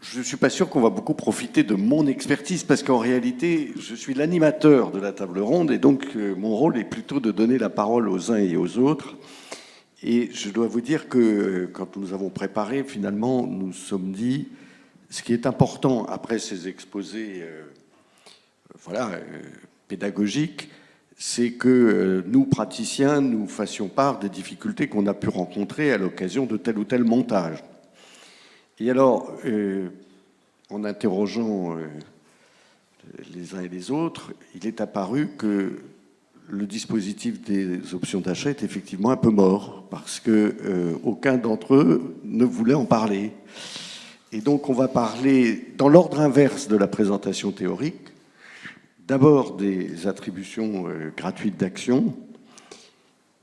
je ne suis pas sûr qu'on va beaucoup profiter de mon expertise parce qu'en réalité, je suis l'animateur de la table ronde et donc mon rôle est plutôt de donner la parole aux uns et aux autres. Et je dois vous dire que quand nous avons préparé, finalement, nous nous sommes dit, ce qui est important après ces exposés pédagogiques, c'est que nous, praticiens, nous fassions part des difficultés qu'on a pu rencontrer à l'occasion de tel ou tel montage. Et alors, en interrogeant les uns et les autres, il est apparu que le dispositif des options d'achat est effectivement un peu mort, parce que aucun d'entre eux ne voulait en parler. Et donc on va parler, dans l'ordre inverse de la présentation théorique, d'abord des attributions gratuites d'actions,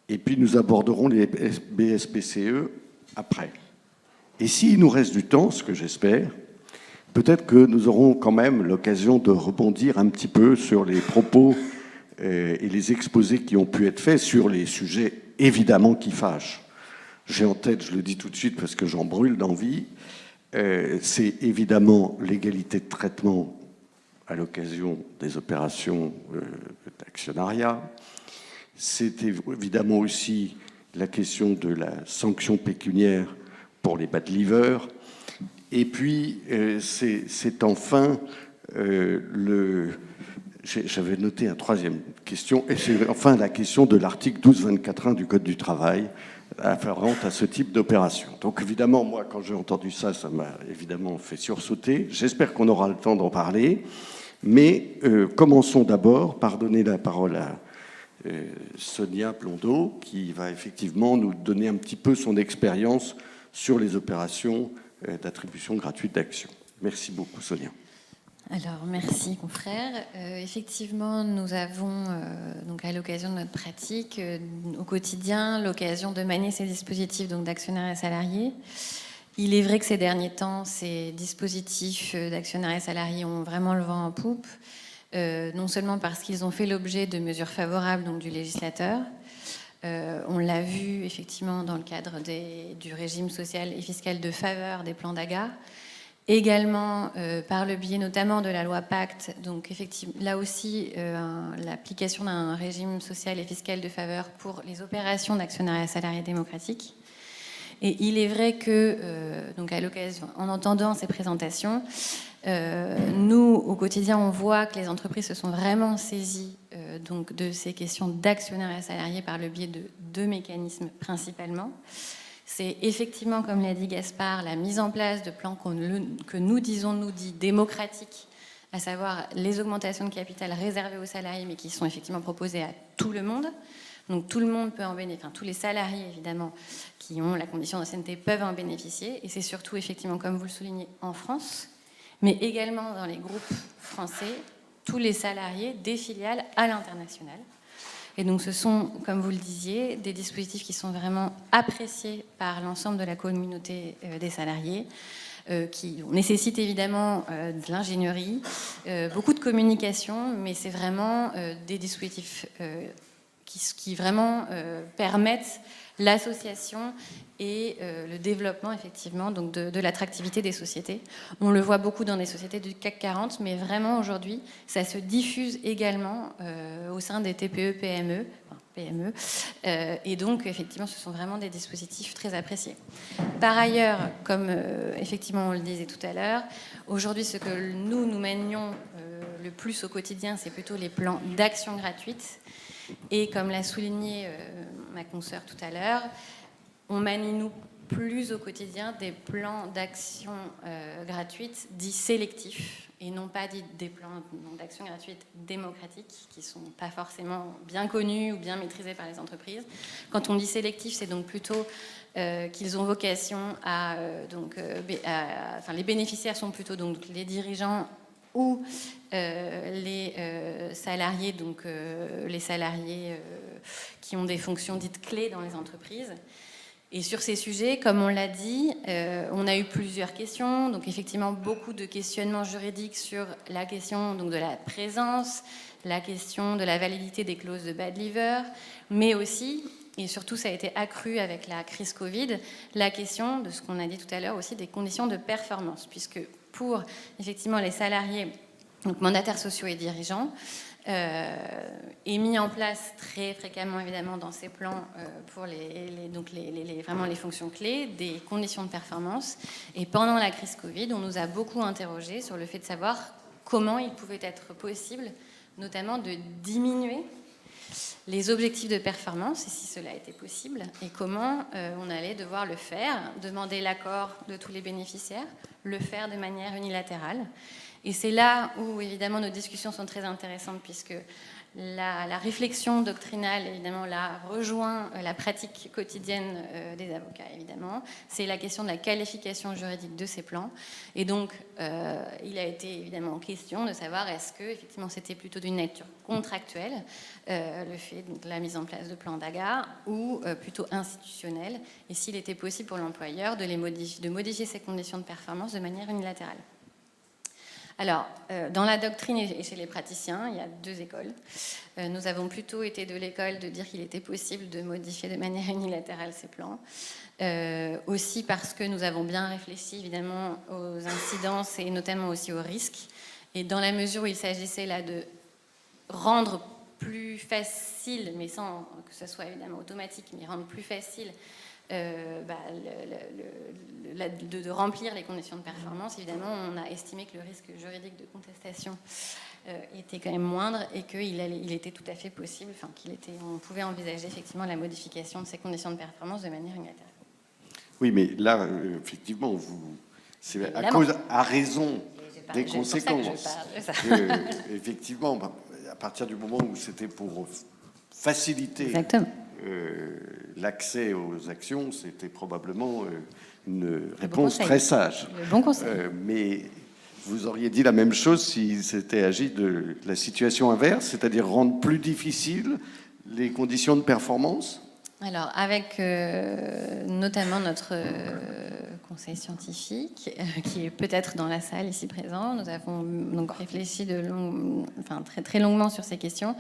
et puis nous aborderons les BSPCE après. Et s'il nous reste du temps, ce que j'espère, peut-être que nous aurons quand même l'occasion de rebondir un petit peu sur les propos et les exposés qui ont pu être faits sur les sujets évidemment qui fâchent. J'ai en tête, je le dis tout de suite parce que j'en brûle d'envie, c'est évidemment l'égalité de traitement à l'occasion des opérations d'actionnariat. C'est évidemment aussi la question de la sanction pécuniaire pour les bad livers. Et puis, c'est enfin j'avais noté une troisième question, et c'est enfin la question de l'article 1224.1 du Code du travail afférente à ce type d'opération. Donc évidemment, moi, quand j'ai entendu ça, ça m'a évidemment fait sursauter. J'espère qu'on aura le temps d'en parler. Mais commençons d'abord par donner la parole à Sonia Blondeau, qui va effectivement nous donner un petit peu son expérience sur les opérations d'attribution gratuite d'actions. Merci beaucoup, Sonia. Alors, merci, confrère. Effectivement, nous avons, donc à l'occasion de notre pratique, au quotidien, l'occasion de manier ces dispositifs d'actionnaires et salariés. Il est vrai que ces derniers temps, ces dispositifs d'actionnaires et salariés ont vraiment le vent en poupe, non seulement parce qu'ils ont fait l'objet de mesures favorables du législateur. On l'a vu effectivement dans le cadre du régime social et fiscal de faveur des plans d'AGA, également par le biais notamment de la loi Pacte, donc effectivement là aussi l'application d'un régime social et fiscal de faveur pour les opérations d'actionnariat salarié démocratique. Et il est vrai que, donc à l'occasion, en entendant ces présentations, nous, au quotidien, on voit que les entreprises se sont vraiment saisies donc de ces questions d'actionnariat salarié par le biais de deux mécanismes principalement. C'est effectivement, comme l'a dit Gaspard, la mise en place de plans que nous disons démocratiques, à savoir les augmentations de capital réservées aux salariés, mais qui sont effectivement proposées à tout le monde. Donc tout le monde peut en bénéficier, enfin tous les salariés évidemment qui ont la condition d'ancienneté peuvent en bénéficier. Et c'est surtout effectivement, comme vous le soulignez, en France, mais également dans les groupes français, tous les salariés des filiales à l'international. Et donc ce sont, comme vous le disiez, des dispositifs qui sont vraiment appréciés par l'ensemble de la communauté des salariés, qui nécessitent évidemment de l'ingénierie, beaucoup de communication, mais c'est vraiment des dispositifs qui vraiment permettent l'association et le développement effectivement donc de l'attractivité des sociétés. On le voit beaucoup dans des sociétés du CAC 40, mais vraiment aujourd'hui, ça se diffuse également au sein des TPE, PME, et donc effectivement, ce sont vraiment des dispositifs très appréciés. Par ailleurs, comme effectivement on le disait tout à l'heure, aujourd'hui, ce que nous manions le plus au quotidien, c'est plutôt les plans d'action gratuite. Et comme l'a souligné ma consoeur tout à l'heure, on manie nous plus au quotidien des plans d'action gratuite dits sélectifs et non pas des plans d'action gratuite démocratiques qui ne sont pas forcément bien connus ou bien maîtrisés par les entreprises. Quand on dit sélectif, c'est donc plutôt qu'ils ont vocation à... les bénéficiaires sont plutôt donc, les dirigeants ou les salariés, donc les salariés qui ont des fonctions dites clés dans les entreprises. Et sur ces sujets, comme on l'a dit, on a eu plusieurs questions, donc effectivement beaucoup de questionnements juridiques sur la question donc, de la présence, la question de la validité des clauses de bad liver, mais aussi, et surtout ça a été accru avec la crise Covid, la question de ce qu'on a dit tout à l'heure aussi des conditions de performance, puisque pour effectivement les salariés, donc mandataires sociaux et dirigeants, est mis en place très fréquemment évidemment dans ces plans pour vraiment les fonctions clés, des conditions de performance. Et pendant la crise Covid, on nous a beaucoup interrogés sur le fait de savoir comment il pouvait être possible, notamment de diminuer les objectifs de performance, et si cela était possible, et comment on allait devoir le faire, demander l'accord de tous les bénéficiaires, le faire de manière unilatérale. Et c'est là où, évidemment, nos discussions sont très intéressantes, puisque la réflexion doctrinale, évidemment, là, rejoint la pratique quotidienne des avocats, évidemment. C'est la question de la qualification juridique de ces plans. Et donc, il a été, évidemment, question de savoir est-ce que, effectivement, c'était plutôt d'une nature contractuelle, le fait de la mise en place de plans d'AGA, ou plutôt institutionnel, et s'il était possible pour l'employeur de modifier ses conditions de performance de manière unilatérale. Alors, dans la doctrine et chez les praticiens, il y a deux écoles. Nous avons plutôt été de l'école de dire qu'il était possible de modifier de manière unilatérale ces plans. Aussi parce que nous avons bien réfléchi, évidemment, aux incidences et notamment aussi aux risques. Et dans la mesure où il s'agissait là de rendre plus facile, mais sans que ce soit évidemment automatique, mais rendre plus facile de remplir les conditions de performance, évidemment, on a estimé que le risque juridique de contestation était quand même moindre et qu'il était tout à fait possible, on pouvait envisager effectivement la modification de ces conditions de performance de manière unilatérale. Oui, mais là, effectivement, c'est à raison des conséquences. Effectivement, à partir du moment où c'était pour faciliter l'accès aux actions, c'était probablement une réponse très sage. Le bon conseil. Mais vous auriez dit la même chose si c'était agi de la situation inverse, c'est-à-dire rendre plus difficile les conditions de performance ? Alors, avec notamment notre conseil scientifique, qui est peut-être dans la salle ici présent, nous avons donc réfléchi très, très longuement sur ces questions.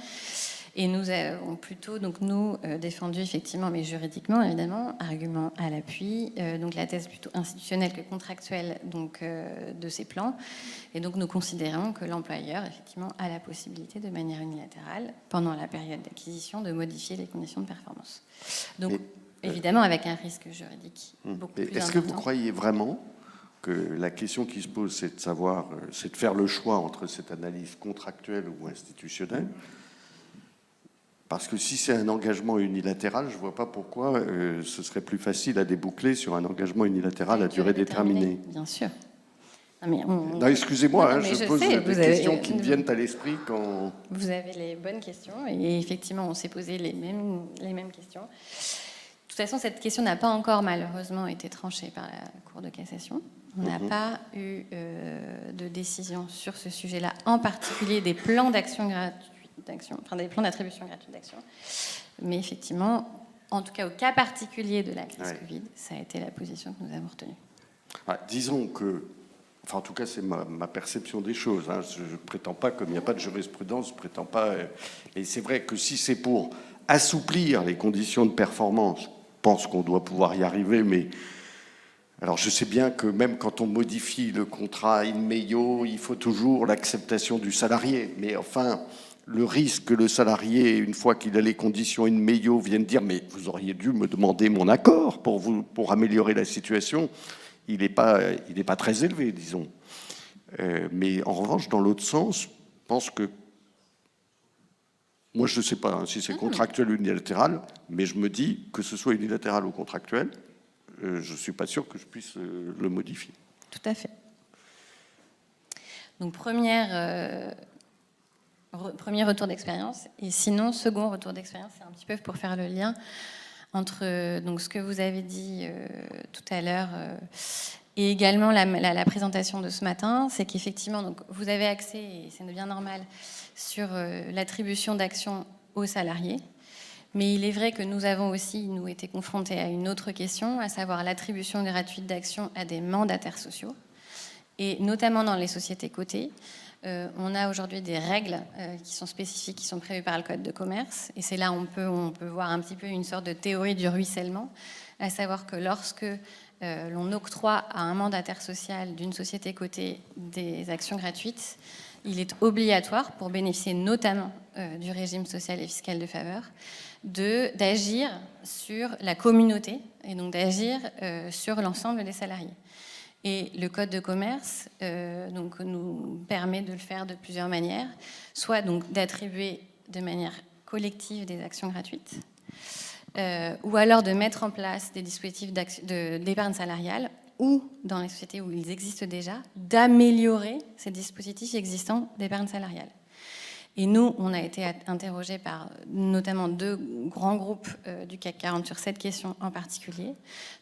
Et nous avons plutôt, défendu effectivement, mais juridiquement évidemment, argument à l'appui, donc la thèse plutôt institutionnelle que contractuelle de ces plans. Et donc nous considérons que l'employeur effectivement a la possibilité de manière unilatérale, pendant la période d'acquisition, de modifier les conditions de performance. Donc évidemment avec un risque juridique beaucoup plus important. Est-ce que vous croyez vraiment que la question qui se pose, c'est de savoir, c'est de faire le choix entre cette analyse contractuelle ou institutionnelle ? Parce que si c'est un engagement unilatéral, je ne vois pas pourquoi ce serait plus facile à déboucler sur un engagement unilatéral à durée déterminée. Bien sûr. Non, excusez-moi, je pose des questions qui me viennent à l'esprit quand... Vous avez les bonnes questions, et effectivement, on s'est posé les mêmes questions. De toute façon, cette question n'a pas encore malheureusement été tranchée par la Cour de cassation. On n'a pas eu de décision sur ce sujet-là, en particulier des plans d'action gratuits. Des plans d'attribution gratuite d'action. Mais effectivement, en tout cas au cas particulier de la crise Covid, ça a été la position que nous avons retenue. Disons que, en tout cas c'est ma perception des choses, je ne prétends pas, comme il n'y a pas de jurisprudence, je ne prétends pas, et c'est vrai que si c'est pour assouplir les conditions de performance, je pense qu'on doit pouvoir y arriver, mais alors je sais bien que même quand on modifie le contrat in meio, il faut toujours l'acceptation du salarié, mais enfin... Le risque que le salarié, une fois qu'il a les conditions in meio, vienne dire « mais vous auriez dû me demander mon accord pour améliorer la situation », il n'est pas très élevé, disons. Mais en revanche, dans l'autre sens, je pense que... Moi, je ne sais pas si c'est contractuel ou unilatéral, mais je me dis que ce soit unilatéral ou contractuel, je ne suis pas sûr que je puisse le modifier. Tout à fait. Donc, premier retour d'expérience, et sinon, second retour d'expérience, c'est un petit peu pour faire le lien entre ce que vous avez dit tout à l'heure et également la présentation de ce matin, c'est qu'effectivement, vous avez accès, et c'est bien normal, sur l'attribution d'actions aux salariés, mais il est vrai que nous avons aussi, été confrontés à une autre question, à savoir l'attribution gratuite d'actions à des mandataires sociaux, et notamment dans les sociétés cotées. On a aujourd'hui des règles qui sont spécifiques, qui sont prévues par le Code de commerce. Et c'est là où on peut voir un petit peu une sorte de théorie du ruissellement, à savoir que lorsque l'on octroie à un mandataire social d'une société cotée des actions gratuites, il est obligatoire, pour bénéficier notamment du régime social et fiscal de faveur, d'agir sur la communauté et donc d'agir sur l'ensemble des salariés. Et le Code de commerce donc, nous permet de le faire de plusieurs manières, soit donc d'attribuer de manière collective des actions gratuites, ou alors de mettre en place des dispositifs d'épargne salariale, ou dans les sociétés où ils existent déjà, d'améliorer ces dispositifs existants d'épargne salariale. Et nous, on a été interrogés par notamment 2 grands groupes du CAC 40 sur cette question en particulier,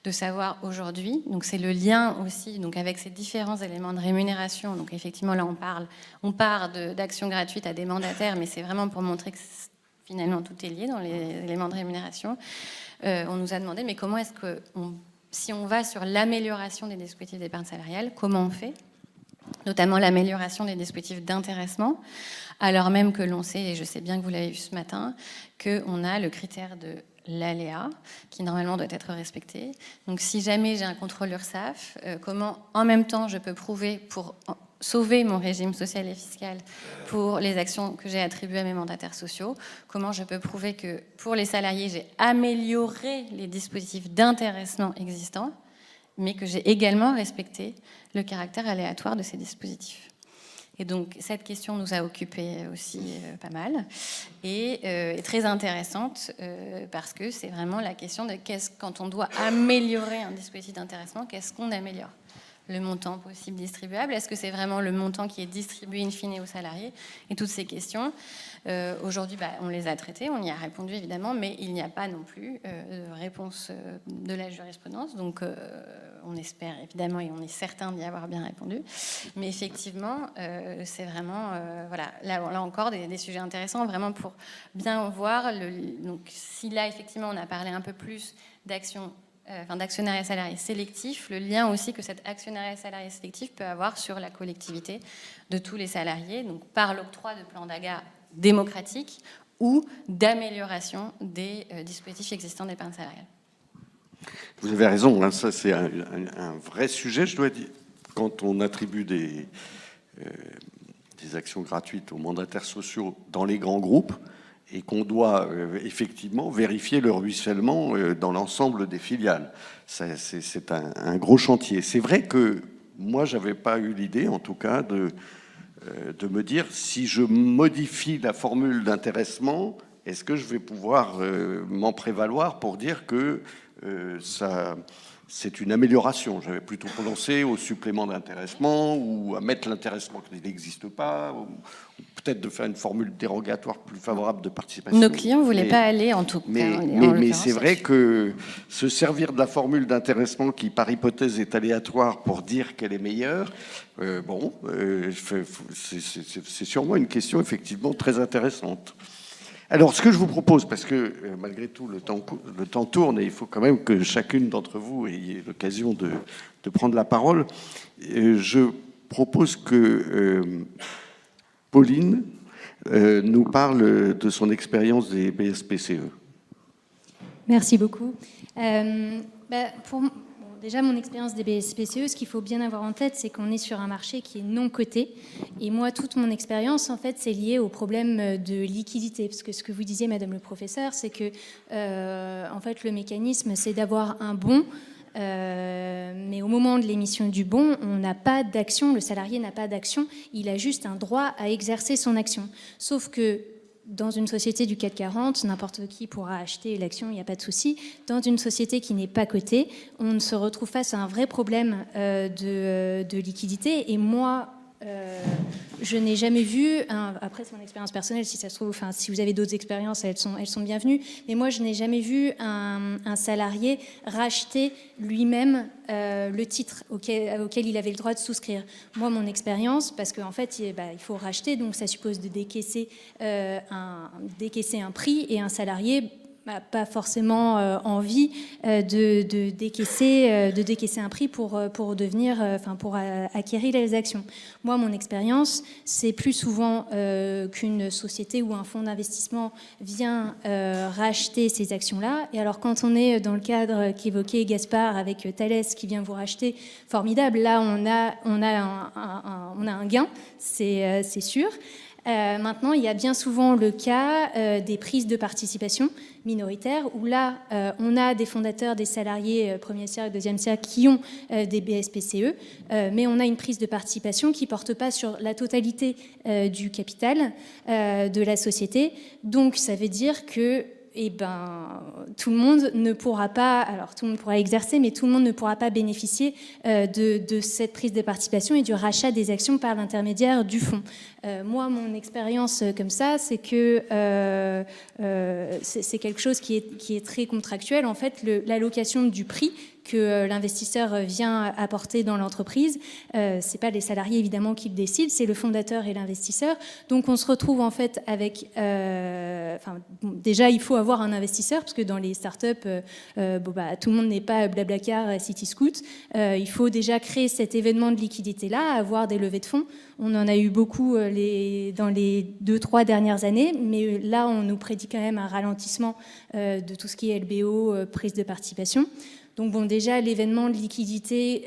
de savoir aujourd'hui, donc c'est le lien aussi donc avec ces différents éléments de rémunération, donc effectivement là on part d'actions gratuites à des mandataires, mais c'est vraiment pour montrer que finalement tout est lié dans les éléments de rémunération. On nous a demandé, mais comment est-ce que, si on va sur l'amélioration des dispositifs d'épargne salariale, comment on fait ? Notamment l'amélioration des dispositifs d'intéressement, alors même que l'on sait, et je sais bien que vous l'avez vu ce matin, qu'on a le critère de l'aléa, qui normalement doit être respecté. Donc si jamais j'ai un contrôle URSSAF, comment en même temps je peux prouver pour sauver mon régime social et fiscal pour les actions que j'ai attribuées à mes mandataires sociaux, comment je peux prouver que pour les salariés, j'ai amélioré les dispositifs d'intéressement existants, mais que j'ai également respecté le caractère aléatoire de ces dispositifs. Et donc, cette question nous a occupés aussi pas mal et est très intéressante parce que c'est vraiment la question de quand on doit améliorer un dispositif d'intéressement, qu'est-ce qu'on améliore ? Le montant possible distribuable, est-ce que c'est vraiment le montant qui est distribué in fine aux salariés ? Et toutes ces questions, aujourd'hui, on les a traitées, on y a répondu évidemment, mais il n'y a pas non plus de réponse de la jurisprudence. Donc, on espère évidemment et on est certain d'y avoir bien répondu. Mais effectivement, c'est vraiment, voilà, là encore, des sujets intéressants, vraiment pour bien voir. Donc, si là, effectivement, on a parlé un peu plus d'actionnariat salarié sélectif, le lien aussi que cet actionnariat salarié sélectif peut avoir sur la collectivité de tous les salariés, donc par l'octroi de plans d'AGA démocratiques ou d'amélioration des dispositifs existants d'épargne salariale. Vous avez raison, hein, ça c'est un vrai sujet, je dois dire. Quand on attribue des actions gratuites aux mandataires sociaux dans les grands groupes, et qu'on doit effectivement vérifier le ruissellement dans l'ensemble des filiales. C'est un gros chantier. C'est vrai que moi, je n'avais pas eu l'idée, en tout cas, de me dire, si je modifie la formule d'intéressement, est-ce que je vais pouvoir m'en prévaloir pour dire que c'est une amélioration. J'avais plutôt pensé au supplément d'intéressement ou à mettre l'intéressement qui n'existe pas, ou peut-être de faire une formule dérogatoire plus favorable de participation. Nos clients ne voulaient pas aller en tout cas. Mais c'est vrai que se servir de la formule d'intéressement qui, par hypothèse, est aléatoire pour dire qu'elle est meilleure, c'est sûrement une question effectivement très intéressante. Alors, ce que je vous propose, parce que malgré tout, le temps tourne et il faut quand même que chacune d'entre vous ait l'occasion de prendre la parole, je propose que Pauline nous parle de son expérience des BSPCE. Merci beaucoup. Déjà, mon expérience des BSPCE, ce qu'il faut bien avoir en tête, c'est qu'on est sur un marché qui est non coté. Et moi, toute mon expérience, en fait, c'est lié au problème de liquidité. Parce que ce que vous disiez, Madame le Professeur, c'est que, en fait, le mécanisme, c'est d'avoir un bon, mais au moment de l'émission du bon, on n'a pas d'action, le salarié n'a pas d'action, il a juste un droit à exercer son action. Sauf que dans une société du CAC 40, n'importe qui pourra acheter l'action, il n'y a pas de souci. Dans une société qui n'est pas cotée, on se retrouve face à un vrai problème de liquidité. Et moi, je n'ai jamais vu, après c'est mon expérience personnelle, si ça se trouve, enfin, si vous avez d'autres expériences, elles sont bienvenues, mais moi je n'ai jamais vu un salarié racheter lui-même le titre auquel il avait le droit de souscrire. Moi, mon expérience, parce qu'en fait, il faut racheter, donc ça suppose de décaisser un prix, et un salarié pas forcément envie de décaisser un prix pour acquérir les actions. Moi, mon expérience, c'est plus souvent qu'une société ou un fonds d'investissement vient racheter ces actions-là. Et alors, quand on est dans le cadre qu'évoquait Gaspard avec Thales qui vient vous racheter, formidable, là, on a un gain, c'est sûr. Maintenant, il y a bien souvent le cas des prises de participation minoritaires où là, on a des fondateurs, des salariés premier cercle, deuxième cercle qui ont des BSPCE, mais on a une prise de participation qui ne porte pas sur la totalité du capital de la société. Donc, ça veut dire que tout le monde ne pourra pas, alors tout le monde pourra exercer, mais tout le monde ne pourra pas bénéficier de cette prise de participation et du rachat des actions par l'intermédiaire du fonds. Moi, mon expérience comme ça, c'est que c'est quelque chose qui est très contractuel. En fait, l'allocation du prix que l'investisseur vient apporter dans l'entreprise, c'est pas les salariés évidemment qui le décident, c'est le fondateur et l'investisseur. Donc on se retrouve en fait avec, déjà il faut avoir un investisseur parce que dans les startups, tout le monde n'est pas Blablacar, Cityscoot. Il faut déjà créer cet événement de liquidité là, avoir des levées de fonds. On en a eu beaucoup dans les 2-3 dernières années, mais là on nous prédit quand même un ralentissement de tout ce qui est LBO, prise de participation. Donc bon, déjà, l'événement de liquidité,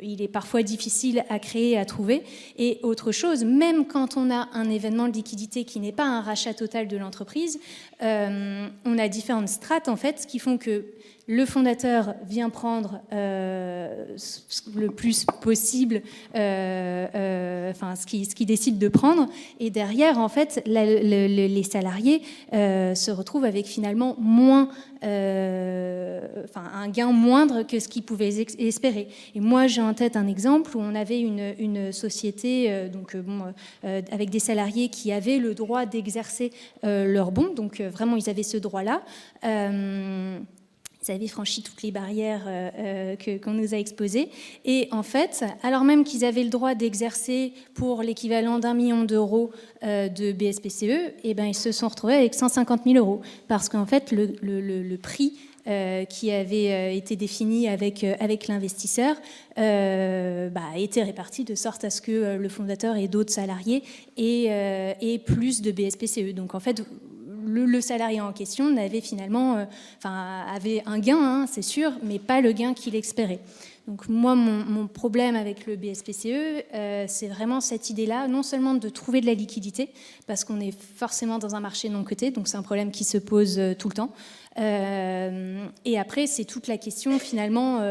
il est parfois difficile à créer, à trouver. Et autre chose, même quand on a un événement de liquidité qui n'est pas un rachat total de l'entreprise, on a différentes strates, en fait, qui font que le fondateur vient prendre le plus possible, ce qu'il décide de prendre, et derrière, en fait, les salariés se retrouvent avec finalement un gain moindre que ce qu'ils pouvaient espérer. Et moi, j'ai en tête un exemple où on avait une société avec des salariés qui avaient le droit d'exercer leurs bons, donc vraiment, ils avaient ce droit-là. Ils avaient franchi toutes les barrières qu'on nous a exposées. Et en fait, alors même qu'ils avaient le droit d'exercer pour l'équivalent d'1 million d'euros de BSPCE, ils se sont retrouvés avec 150 000 euros. Parce qu'en fait, le prix qui avait été défini avec l'investisseur a été réparti de sorte à ce que le fondateur et d'autres salariés aient plus de BSPCE. Donc en fait, le salarié en question avait finalement avait un gain, c'est sûr, mais pas le gain qu'il espérait. Donc moi, mon problème avec le BSPCE, c'est vraiment cette idée-là, non seulement de trouver de la liquidité, parce qu'on est forcément dans un marché non coté, donc c'est un problème qui se pose tout le temps. Et après, c'est toute la question, finalement,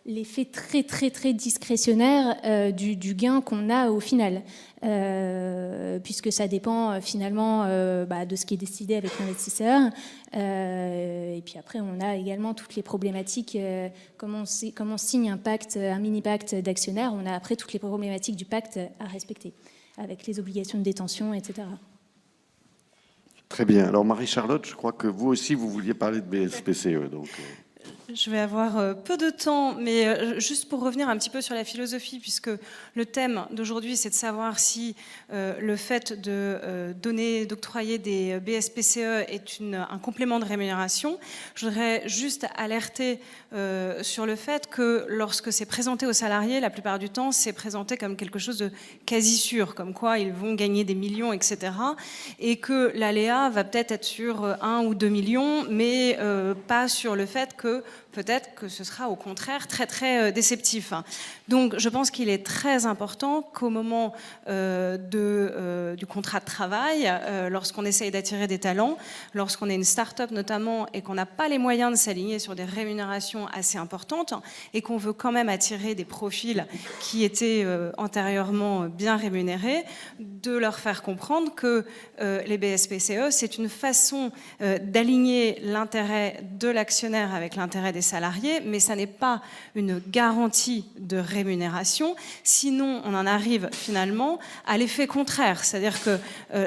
l'effet très, très, très discrétionnaire du gain qu'on a au final. Puisque ça dépend finalement de ce qui est décidé avec l'investisseur. Et puis après, on a également toutes les problématiques, comment on signe un pacte, un mini-pacte d'actionnaires, on a après toutes les problématiques du pacte à respecter, avec les obligations de détention, etc. Très bien. Alors Marie-Charlotte, je crois que vous aussi, vous vouliez parler de BSPCE. Donc, Je vais avoir peu de temps, mais juste pour revenir un petit peu sur la philosophie, puisque le thème d'aujourd'hui, c'est de savoir si le fait d'octroyer des BSPCE est un complément de rémunération. Je voudrais juste alerter sur le fait que lorsque c'est présenté aux salariés, la plupart du temps, c'est présenté comme quelque chose de quasi sûr, comme quoi ils vont gagner des millions, etc. Et que l'aléa va peut-être être sur 1 ou 2 millions, mais pas sur le fait que peut-être que ce sera au contraire très très déceptif. Donc je pense qu'il est très important qu'au moment du contrat de travail, lorsqu'on essaye d'attirer des talents, lorsqu'on est une start-up notamment et qu'on n'a pas les moyens de s'aligner sur des rémunérations assez importantes et qu'on veut quand même attirer des profils qui étaient antérieurement bien rémunérés, de leur faire comprendre que les BSPCE, c'est une façon d'aligner l'intérêt de l'actionnaire avec l'intérêt rémunérer des salariés, mais ça n'est pas une garantie de rémunération. Sinon, on en arrive finalement à l'effet contraire. C'est-à-dire que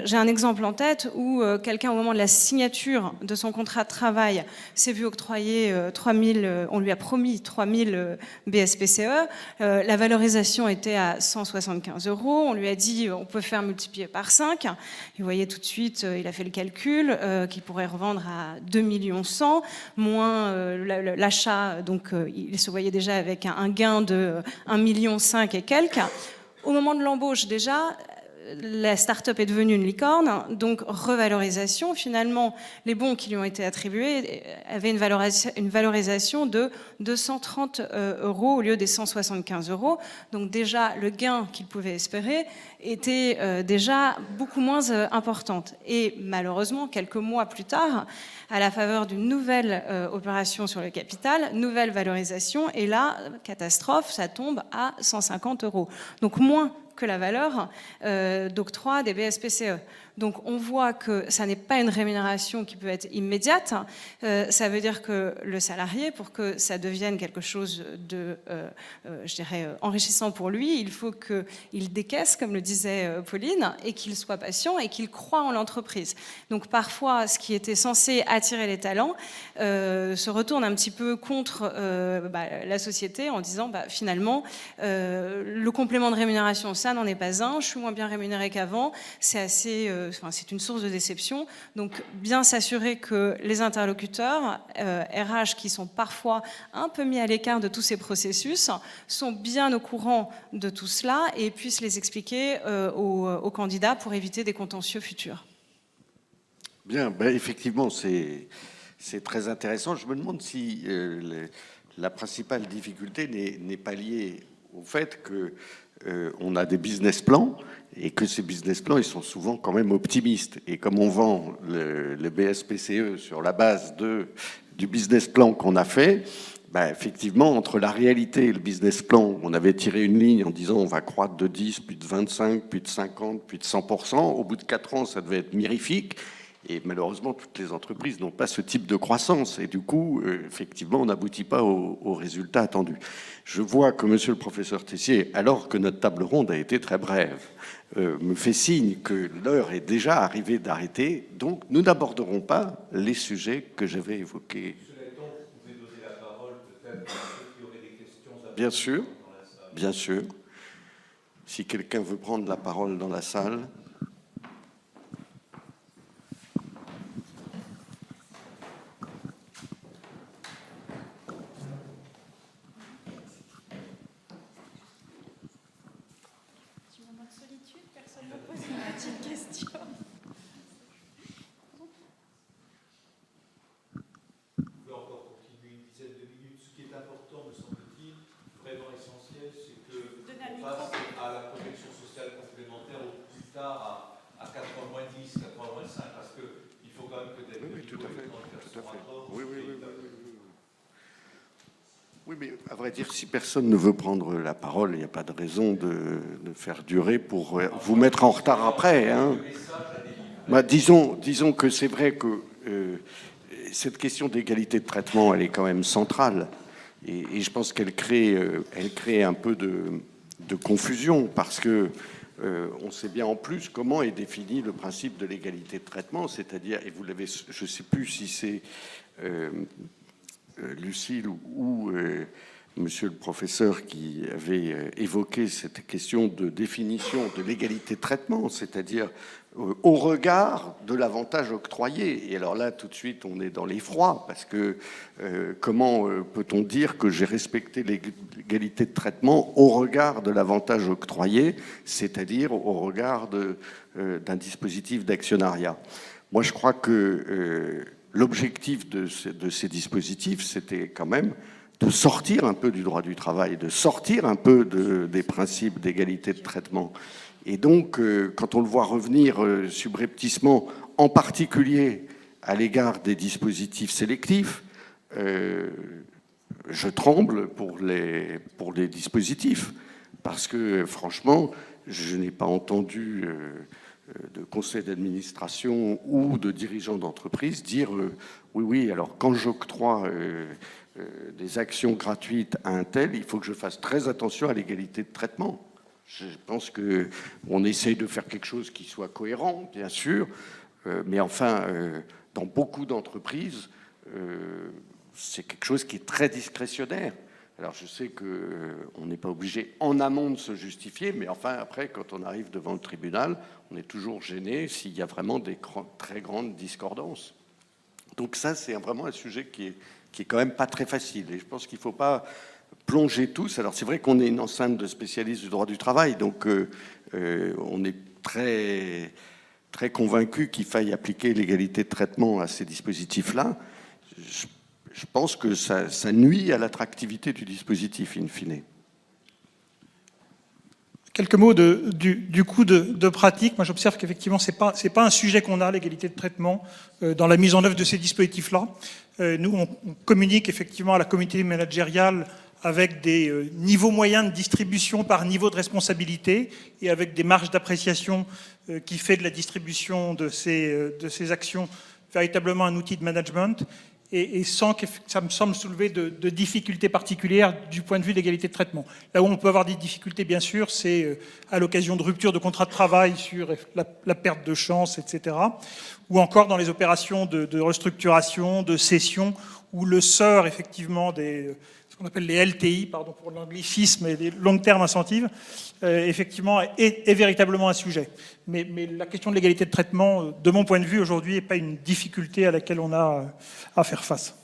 j'ai un exemple en tête où quelqu'un, au moment de la signature de son contrat de travail, s'est vu octroyer 3000, on lui a promis 3000 BSPCE. La valorisation était à 175 €. On lui a dit on peut faire multiplier par 5. Et vous voyez tout de suite, il a fait le calcul qu'il pourrait revendre à 2 100 000, moins l'achat. Donc il se voyait déjà avec un gain de 1,5 million et quelques. Au moment de l'embauche déjà, la start-up est devenue une licorne, donc revalorisation. Finalement, les bons qui lui ont été attribués avaient une valorisation de 230 € au lieu des 175 €. Donc déjà, le gain qu'il pouvait espérer était déjà beaucoup moins importante. Et malheureusement, quelques mois plus tard, à la faveur d'une nouvelle opération sur le capital, nouvelle valorisation, et là, catastrophe, ça tombe à 150 €. Donc moins que la valeur d'octroi des BSPCE. Donc on voit que ça n'est pas une rémunération qui peut être immédiate. Ça veut dire que le salarié, pour que ça devienne quelque chose de, je dirais, enrichissant pour lui, il faut qu'il décaisse, comme le disait Pauline, et qu'il soit patient et qu'il croit en l'entreprise. Donc parfois, ce qui était censé attirer les talents se retourne un petit peu contre la société en disant finalement, le complément de rémunération, ça n'en est pas un, je suis moins bien rémunéré qu'avant, c'est assez... c'est une source de déception. Donc, bien s'assurer que les interlocuteurs RH qui sont parfois un peu mis à l'écart de tous ces processus sont bien au courant de tout cela et puissent les expliquer aux candidats pour éviter des contentieux futurs. Bien, effectivement, c'est très intéressant. Je me demande si la principale difficulté n'est pas liée au fait qu'on a des business plans et que ces business plans, ils sont souvent quand même optimistes. Et comme on vend le BSPCE sur la base du business plan qu'on a fait, effectivement, entre la réalité et le business plan, on avait tiré une ligne en disant on va croître de 10, puis de 25, puis de 50, puis de 100%. Au bout de 4 ans, ça devait être mirifique. Et malheureusement, toutes les entreprises n'ont pas ce type de croissance. Et du coup, effectivement, on n'aboutit pas aux résultats attendus. Je vois que monsieur le professeur Tessier, alors que notre table ronde a été très brève, me fait signe que l'heure est déjà arrivée d'arrêter. Donc, nous n'aborderons pas les sujets que j'avais évoqués. Cela étant, vous pouvez donner la parole peut-être à ceux qui auraient des questions. Bien sûr, bien sûr. Si quelqu'un veut prendre la parole dans la salle... À 80-10, 80-5, parce qu'il faut quand même que des... Oui, tout à fait. Tout à fait. Oui. Oui, mais à vrai dire, si personne ne veut prendre la parole, il n'y a pas de raison de faire durer pour vous mettre en retard après. Hein. Disons que c'est vrai que cette question d'égalité de traitement, elle est quand même centrale. Et je pense qu'elle crée un peu de confusion, parce que on sait bien en plus comment est défini le principe de l'égalité de traitement, c'est-à-dire, et vous l'avez, je ne sais plus si c'est Lucille ou monsieur le professeur qui avait évoqué cette question de définition de l'égalité de traitement, c'est-à-dire au regard de l'avantage octroyé. Et alors là, tout de suite, on est dans l'effroi, parce que comment peut-on dire que j'ai respecté l'égalité de traitement au regard de l'avantage octroyé, c'est-à-dire au regard d'un dispositif d'actionnariat? Moi, je crois que l'objectif de ces dispositifs, c'était quand même de sortir un peu du droit du travail, de sortir un peu des principes d'égalité de traitement. Et donc, quand on le voit revenir subrepticement, en particulier à l'égard des dispositifs sélectifs, je tremble pour les dispositifs, parce que franchement, je n'ai pas entendu de conseil d'administration ou de dirigeants d'entreprise dire oui, oui, alors quand j'octroie des actions gratuites à un tel, il faut que je fasse très attention à l'égalité de traitement. Je pense qu'on essaye de faire quelque chose qui soit cohérent, bien sûr, mais enfin, dans beaucoup d'entreprises, c'est quelque chose qui est très discrétionnaire. Alors je sais qu'on n'est pas obligé en amont de se justifier, mais enfin après, quand on arrive devant le tribunal, on est toujours gêné s'il y a vraiment des très grandes discordances. Donc ça, c'est vraiment un sujet qui est quand même pas très facile. Et je pense qu'il ne faut pas plonger tous. Alors c'est vrai qu'on est une enceinte de spécialistes du droit du travail, donc on est très, très convaincu qu'il faille appliquer l'égalité de traitement à ces dispositifs-là. Je pense que ça nuit à l'attractivité du dispositif, in fine. Quelques mots du coût de pratique. Moi, j'observe qu'effectivement, c'est pas un sujet qu'on a, l'égalité de traitement, dans la mise en œuvre de ces dispositifs-là. Nous, on communique effectivement à la communauté managériale avec des niveaux moyens de distribution par niveau de responsabilité et avec des marges d'appréciation qui fait de la distribution de ces actions véritablement un outil de management. Et sans que ça me semble soulever de difficultés particulières du point de vue de l'égalité de traitement. Là où on peut avoir des difficultés, bien sûr, c'est à l'occasion de rupture de contrat de travail sur la perte de chance, etc. Ou encore dans les opérations de restructuration, de cession, où le sort, effectivement, ce qu'on appelle les LTI, pardon pour l'anglicisme, et les long term incentives, effectivement, est véritablement un sujet. Mais la question de l'égalité de traitement, de mon point de vue, aujourd'hui, n'est pas une difficulté à laquelle on a à faire face.